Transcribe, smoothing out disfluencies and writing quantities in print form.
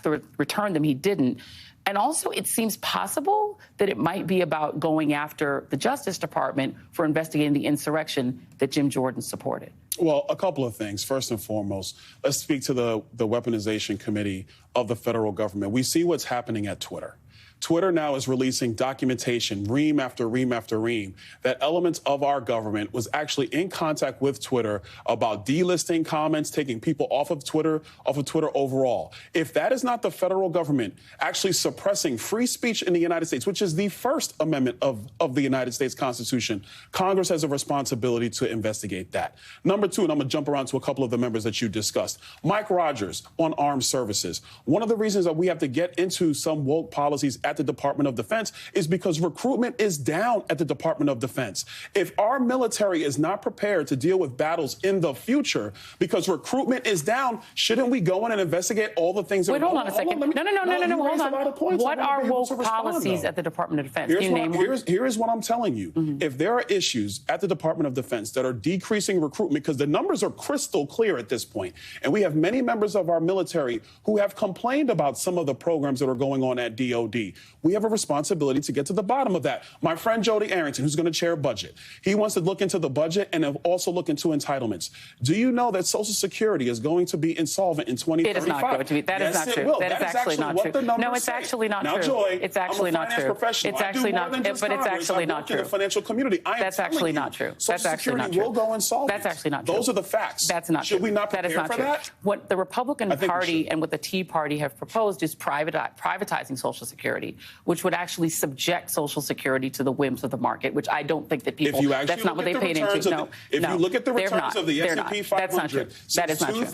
to return them. He didn't. And also, it seems possible that it might be about going after the Justice Department for investigating the insurrection that Jim Jordan supported. Well, a couple of things. First and foremost, let's speak to the Weaponization Committee of the federal government. We see what's happening at Twitter. Twitter now is releasing documentation, ream after ream after ream, that elements of our government was actually in contact with Twitter about delisting comments, taking people off of Twitter overall. If that is not the federal government actually suppressing free speech in the United States, which is the First Amendment of the United States Constitution, Congress has a responsibility to investigate that. Number two, and I'm going to jump around to a couple of the members that you discussed. Mike Rogers on armed services. One of the reasons that we have to get into some woke policies at the Department of Defense is because recruitment is down at the Department of Defense. If our military is not prepared to deal with battles in the future because recruitment is down, shouldn't we go in and investigate all the things that Wait, hold on a second. No, hold on. What are woke policies at the Department of Defense? Here is what I'm telling you. If there are issues at the Department of Defense that are decreasing recruitment, because the numbers are crystal clear at this point, and we have many members of our military who have complained about some of the programs that are going on at DOD. We have a responsibility to get to the bottom of that. My friend Jody Arrington, who's going to chair budget, he wants to look into the budget and also look into entitlements. Do you know that Social Security is going to be insolvent in 2035? It is not going to be. That is not true. That is actually not true. No, it's actually not true. Now, Joy, it's actually not true. It's actually not true. But it's actually not true. The financial community. That's actually not true. That's actually not true. Will go insolvent. That's actually not true. Those are the facts. That's not true. Should we not prepare for that? What the Republican Party and what the Tea Party have proposed is privatizing Social Security, which would actually subject Social Security to the whims of the market, which I don't think that people, that's not what they paid into. If you look at the returns of the S&P 500, that is not true.